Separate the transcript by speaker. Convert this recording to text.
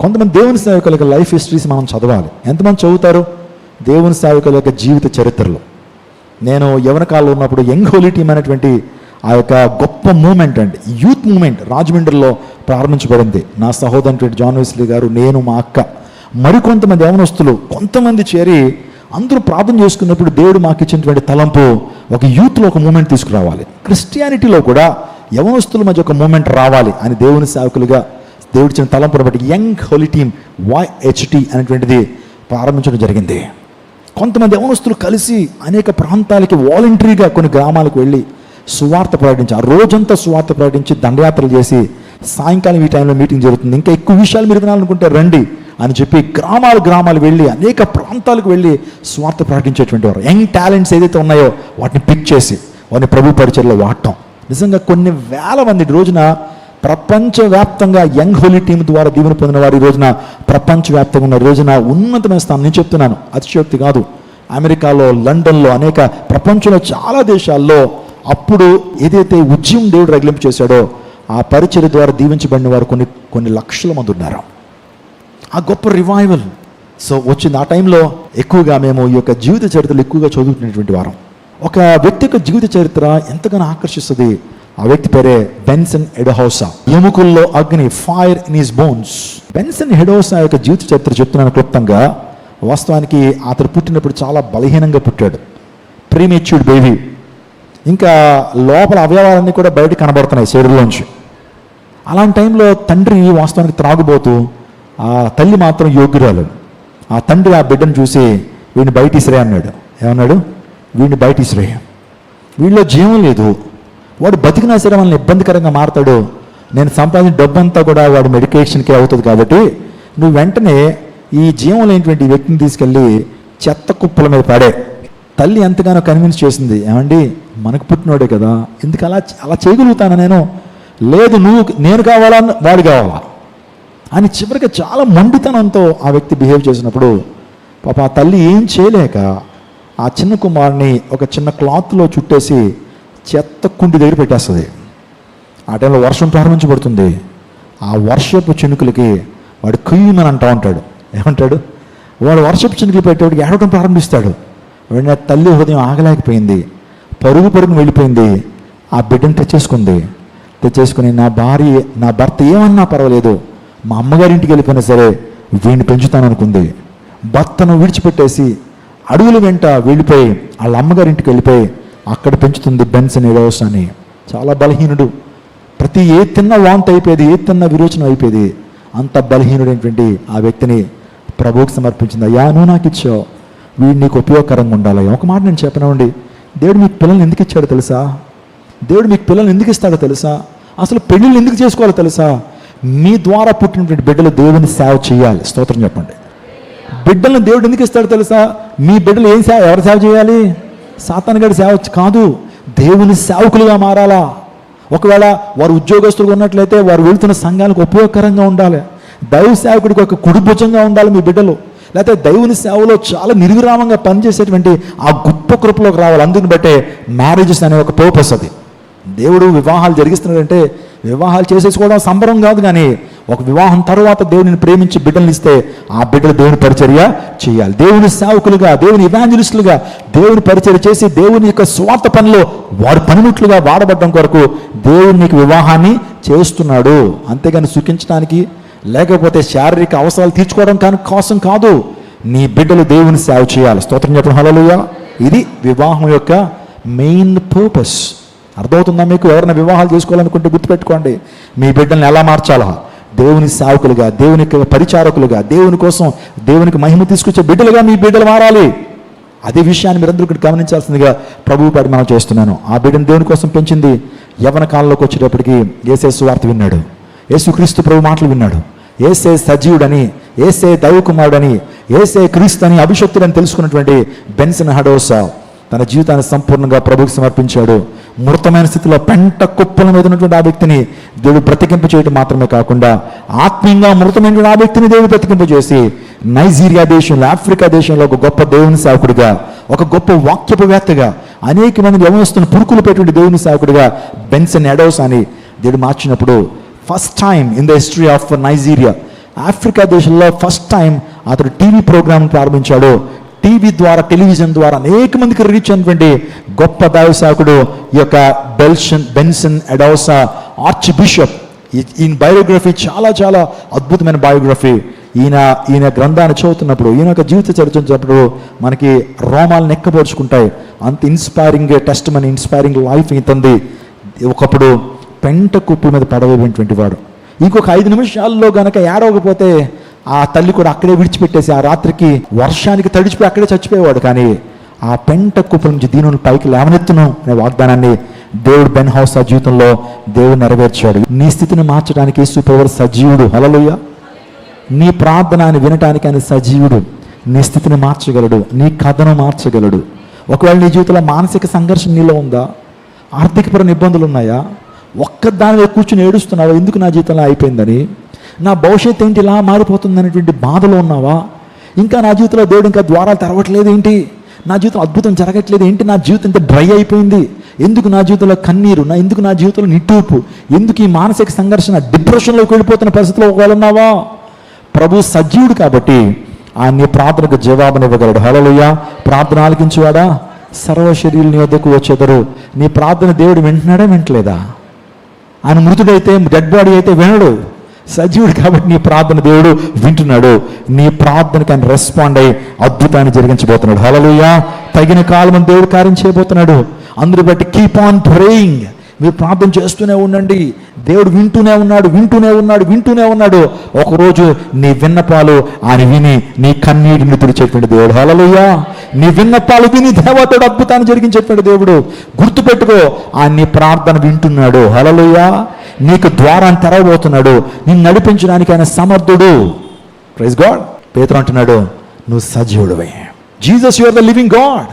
Speaker 1: కొంతమంది దేవుని సేవకుల యొక్క లైఫ్ హిస్టరీస్ మనం చదవాలి. ఎంతమంది చదువుతారు దేవుని సేవకుల యొక్క జీవిత చరిత్రలు? నేను యవన కాలంలో ఉన్నప్పుడు యంగ్ హోలీ టీమ్ అనేటువంటి ఆ యొక్క గొప్ప మూమెంట్ అండి, యూత్ మూమెంట్ రాజమండ్రిలో ప్రారంభించబడింది. నా సహోదరుడు జాన్ వెస్లీ గారు, నేను, మా అక్క, మరికొంతమంది యవనస్తులు కొంతమంది చేరి అందరూ ప్రార్థన చేసుకున్నప్పుడు దేవుడు మాకు ఇచ్చినటువంటి తలంపు ఒక యూత్లో ఒక మూమెంట్ తీసుకురావాలి. క్రిస్టియానిటీలో కూడా యవనస్తుల మధ్య ఒక మూమెంట్ రావాలి అని దేవుని సేవకులుగా దేవుడి ఇచ్చిన తలంపును బట్టి యంగ్ హోలీ టీమ్ YHT అనేటువంటిది ప్రారంభించడం జరిగింది. కొంతమంది యవనస్తులు కలిసి అనేక ప్రాంతాలకి వాలంటరీగా కొన్ని గ్రామాలకు వెళ్ళి సువార్త ప్రకటించి, ఆ రోజంతా సువార్త ప్రకటించి దండయాత్రలు చేసి సాయంకాలం ఈ టైంలో మీటింగ్ జరుగుతుంది, ఇంకా ఎక్కువ విషయాలు మీరు వినాలనుకుంటే రండి అని చెప్పి గ్రామాలు వెళ్ళి అనేక ప్రాంతాలకు వెళ్ళి స్వార్థ ప్రకటించేటువంటి వారు. యంగ్ టాలెంట్స్ ఏదైతే ఉన్నాయో వాటిని పిక్ చేసి వాటిని ప్రభు పరిచర్లో వాడటం. నిజంగా కొన్ని వేల మంది రోజున ప్రపంచవ్యాప్తంగా యంగ్ హోలీ టీం ద్వారా దీవెన పొందిన వారు ఈ రోజున ప్రపంచవ్యాప్తంగా ఉన్న రోజున ఉన్నతమైన స్థానం. నేను చెప్తున్నాను, అతిశయోక్తి కాదు. అమెరికాలో, లండన్లో, అనేక ప్రపంచంలో చాలా దేశాల్లో అప్పుడు ఏదైతే ఉద్యమం దేవుడు రగిలింపు చేశాడో ఆ పరిచర్య ద్వారా దీవించబడిన వారు కొన్ని లక్షల మంది ఉన్నారు. ఆ గొప్ప రివైవల్ వచ్చింది. ఆ టైంలో ఎక్కువగా మేము ఈ యొక్క జీవిత చరిత్రలు ఎక్కువగా చదువుతున్నటువంటి వారం. ఒక వ్యక్తి యొక్క జీవిత చరిత్ర ఎంతగానో ఆకర్షిస్తుంది. ఆ వ్యక్తి పేరే బెన్సన్ ఎడహౌసా. ఎముకల్లో అగ్ని, fire in his bones. Benson Idahosa యొక్క జీవిత చరిత్ర చెప్తున్నాను క్లుప్తంగా. వాస్తవానికి అతడు పుట్టినప్పుడు చాలా బలహీనంగా పుట్టాడు, ప్రీమెచ్యూర్డ్ బేబీ. ఇంకా లోపల అవయవాలన్నీ కూడా బయట కనబడుతున్నాయి శరీరంలోంచి. అలాంటి టైంలో తండ్రి వాస్తవానికి త్రాగుబోతూ, ఆ తల్లి మాత్రం యోగ్యురాలు. ఆ తండ్రి ఆ బిడ్డను చూసి వీడిని బయట ఇసిరే అన్నాడు. ఏమన్నాడు? వీడిని బయట ఇసిరే, వీళ్ళలో జీవం లేదు, వాడు బతికినా సరే మనల్ని ఇబ్బందికరంగా మారతాడు, నేను సంపాదించిన డబ్బంతా కూడా వాడు మెడికేషన్కే అవుతుంది, కాబట్టి నువ్వు వెంటనే ఈ జీవం లేనిటువంటి వ్యక్తిని తీసుకెళ్ళి చెత్త కుప్పల మీద పడే. తల్లి ఎంతగానో కన్విన్స్ చేసింది, ఏమండి మనకు పుట్టినోడే కదా, ఎందుకు అలా చేయగలుగుతాను నేను, లేదు నేను కావాలా వాడు కావాలా అని చివరికి చాలా మొండితనంతో ఆ వ్యక్తి బిహేవ్ చేసినప్పుడు పాప ఆ తల్లి ఏం చేయలేక ఆ చిన్న కుమారుని ఒక చిన్న క్లాత్లో చుట్టేసి చెత్త కుండి దగ్గర పెట్టేస్తుంది. ఆ టైంలో వర్షం ప్రారంభించబడుతుంది. ఆ వర్షపు చినుకులకి వాడు కుయ్యమని అంటూ ఉంటాడు. ఏమంటాడు? వాడు వర్షపు చినుకులు పెట్టేవాడికి ఏడవడం ప్రారంభిస్తాడు. వెంటనే తల్లి హృదయం ఆగలేకపోయింది, పరుగును వెళ్ళిపోయింది. ఆ బిడ్డను తెచ్చేసుకుని నా భర్త ఏమన్నా పర్వాలేదు, మా అమ్మగారింటికి వెళ్ళిపోయినా సరే వీడిని పెంచుతాననుకుంది. భర్తను విడిచిపెట్టేసి అడవుల వెంట వెళ్ళిపోయి వాళ్ళ అమ్మగారింటికి వెళ్ళిపోయి అక్కడ పెంచుతుంది బెన్సన్ ఎడహౌసాని. చాలా బలహీనుడు, ప్రతి ఏ తిన్న వాంతి అయిపోయేది, ఏ తిన్న విరోచనం అయిపోయేది. అంత బలహీనుడైనటువంటి ఆ వ్యక్తిని ప్రభువుకి సమర్పించింది. అయ్యా నువ్వు నాకు ఇచ్చావు, వీడు నీకు ఉపయోగకరంగా ఉండాలి. ఒక మాట నేను చెప్పనండి, దేవుడు మీకు పిల్లల్ని ఎందుకు ఇచ్చాడో తెలుసా? దేవుడు మీకు పిల్లల్ని ఎందుకు ఇస్తాడో తెలుసా? అసలు పెళ్ళిళ్ళు ఎందుకు చేసుకోవాలో తెలుసా? మీ ద్వారా పుట్టినటువంటి బిడ్డలు దేవుని సేవ చేయాలి. స్తోత్రం చెప్పండి. బిడ్డలను దేవుడు ఎందుకు ఇస్తాడో తెలుసా? మీ బిడ్డలు ఎవరు సేవ చేయాలి? సాతాను గారి సేవ కాదు, దేవుని సేవకులుగా మారాలా. ఒకవేళ వారు ఉద్యోగస్తులుగా ఉన్నట్లయితే వారు వెళుతున్న సంఘాలకు ఉపయోగకరంగా ఉండాలి. దైవ సేవకుడికి ఒక కుడిభుజంగా ఉండాలి మీ బిడ్డలు. లేకపోతే దైవుని సేవలో చాలా నిర్విరామంగా పనిచేసేటువంటి ఆ గొప్ప కృపలోకి రావాలి. అందుని బట్టే మ్యారేజెస్ అనే ఒక పర్పస్. అది దేవుడు వివాహాలు జరిగిస్తున్నాడంటే వివాహాలు చేసేసుకోవడం సంబరం కాదు, కానీ ఒక వివాహం తర్వాత దేవుడిని ప్రేమించి బిడ్డలు ఇస్తే ఆ బిడ్డలు దేవుని పరిచర్య చేయాలి. దేవుని సేవకులుగా, దేవుని ఇవాంజలిస్టులుగా దేవుని పరిచర్య చేసి దేవుని యొక్క స్వార్థ పనిలో వారు పనిముట్లుగా వాడబడ్డం కొరకు దేవుడు నీకు వివాహాన్ని చేస్తున్నాడు. అంతేగాని సుఖించడానికి లేకపోతే శారీరక అవసరాలు తీర్చుకోవడం కోసం కాదు. నీ బిడ్డలు దేవుని సేవ చేయాలి. స్తోత్రం చెప్పడం హల్లెలూయా. ఇది వివాహం యొక్క మెయిన్ పర్పస్. అర్థమవుతుందా మీకు? ఎవరైనా వివాహాలు చేసుకోవాలనుకుంటే గుర్తుపెట్టుకోండి, మీ బిడ్డల్ని ఎలా మార్చాలా? దేవుని సేవకులుగా, దేవుని పరిచారకులుగా, దేవుని కోసం దేవునికి మహిమ తీసుకొచ్చే బిడ్డలుగా మీ బిడ్డలు మారాలి. అదే విషయాన్ని మీరందరూ ఇక్కడ గమనించాల్సిందిగా ప్రభువు పాటి మనం చేస్తున్నాను. ఆ బిడ్డను దేవుని కోసం పెంచింది. యవ్వన కాలంలోకి వచ్చేటప్పటికి యేసే సువార్త విన్నాడు, యేసుక్రీస్తు ప్రభు మాటలు విన్నాడు. యేసే సజీవుడని, యేసే దైవకుమారుడని, యేసే క్రీస్తు అని అభిషక్తుడని తెలుసుకున్నటువంటి బెన్సన్ ఎడహౌసా తన జీవితాన్ని సంపూర్ణంగా ప్రభువుకి సమర్పించాడు. మృతమైన స్థితిలో పెంట కుప్పల మీద ఉన్నటువంటి ఆ వ్యక్తిని దేవుడు బ్రతికింపు చేయడం మాత్రమే కాకుండా ఆత్మీయంగా మృతమైనటువంటి ఆ వ్యక్తిని దేవుడు బ్రతికింపు చేసి నైజీరియా దేశంలో, ఆఫ్రికా దేశంలో ఒక గొప్ప దేవుని సేవకుడిగా, ఒక గొప్ప వాక్యపవేత్తగా, అనేక మంది యవనస్తులను పురుకులు పెట్టిన దేవుని సేవకుడిగా బెన్సన్ ఎడహౌసా అని దేవుడు మార్చినప్పుడు first time in the history of Nigeria Africa దేశంలో ఫస్ట్ టైం అతడు టీవీ ప్రోగ్రామ్ ప్రారంభించాడు. టీవీ ద్వారా, టెలివిజన్ ద్వారా అనేక మందికి రీచ్ అయినటువంటి గొప్ప దైవ సేవకుడు ఈ యొక్క బెన్సన్ ఎడోసా ఆర్చ్ బిషప్. ఈయన బయోగ్రఫీ చాలా చాలా అద్భుతమైన బయోగ్రఫీ. ఈయన గ్రంథాన్ని చదువుతున్నప్పుడు, ఈయన యొక్క జీవిత చరిత్రప్పుడు మనకి రోమాలు నెక్కపరుచుకుంటాయి. అంత ఇన్స్పైరింగ్ టెస్ట్ మన ఇన్స్పైరింగ్ లైఫ్ ఇతంది. ఒకప్పుడు పెంట కుప్ప మీద పడవేటువంటి వాడు. ఇంకొక 5 నిమిషాల్లో గనక ఏడవకపోతే ఆ తల్లి కూడా అక్కడే విడిచిపెట్టేసి ఆ రాత్రికి వర్షానికి తడిచిపోయి అక్కడే చచ్చిపోయేవాడు. కానీ ఆ పెంట కుప్ప నుంచి దీనుని పైకి లేవనెత్తును అనే వాగ్దానాన్ని దేవుడు బెన్ హౌస్ ఆ జీవితంలో దేవుడు నెరవేర్చాడు. నీ స్థితిని మార్చడానికి యేసుప్రభువు సజీవుడు. హల్లెలూయా. నీ ప్రార్థనని వినటానికి ఆయన సజీవుడు. నీ స్థితిని మార్చగలడు, నీ కథను మార్చగలడు. ఒకవేళ నీ జీవితంలో మానసిక సంఘర్షణ నీలో ఉందా, ఆర్థికపరమైన ఇబ్బందులు ఉన్నాయా, ఒక్కదాని మీద కూర్చుని ఏడుస్తున్నావా, ఎందుకు నా జీవితంలో అయిపోయిందని, నా భవిష్యత్తు ఏంటి ఇలా మారిపోతుంది అనేటువంటి బాధలో ఉన్నావా, ఇంకా నా జీవితంలో దేవుడు ఇంకా ద్వారాలు తెరవట్లేదు ఏంటి, నా జీవితం అద్భుతం జరగట్లేదు ఏంటి, నా జీవితం ఇంత డ్రై అయిపోయింది, ఎందుకు నా జీవితంలో కన్నీరు, ఎందుకు నా జీవితంలో నిట్టూర్పు, ఎందుకు ఈ మానసిక సంఘర్షణ, డిప్రెషన్లోకి వెళ్ళిపోతున్న పరిస్థితిలో ఒకవేళ ఉన్నావా, ప్రభు సజీవుడు కాబట్టి ఆయన నీ ప్రార్థనకు జవాబునివ్వగలడు. హల్లెలూయా. ప్రార్థన ఆలకించువాడా, సర్వ శరీరుల నీ వద్దకు వచ్చేదరు. నీ ప్రార్థన దేవుడు వింటున్నాడా, వింటలేదా? ఆయన మృతుడైతే, డెడ్ బాడీ అయితే వినడు. సజీవుడు కాబట్టి నీ ప్రార్థన దేవుడు వింటున్నాడు. నీ ప్రార్థనకి ఆయన రెస్పాండ్ అయ్యి అద్భుతాన్ని జరిగించబోతున్నాడు. హల్లెలూయా. తగిన కాలం దేవుడు కార్యం చేయబోతున్నాడు. అందరూ బట్టి కీప్ ఆన్ ప్రేయింగ్. మీరు ప్రార్థన చేస్తూనే ఉండండి. దేవుడు వింటూనే ఉన్నాడు. ఒకరోజు నీ విన్నపాలు ఆయన విని నీ కన్నీటిని తుడిచేటువంటి దేవుడు. హల్లెలూయా. నీ విన్నపాలు విని దేవతడు అద్భుతాన్ని జరిగించేటువంటి దేవుడు. గుర్తుపెట్టుకో, ఆయన నీ ప్రార్థన వింటున్నాడు. హల్లెలూయా. నీకు ద్వారాన్ని తెరవబోతున్నాడు. నిన్ను నడిపించడానికి ఆయన సమర్థుడు. Praise God. పేతురు అంటున్నాడు, నువ్వు సజీవుడివే. Jesus, you are the living God.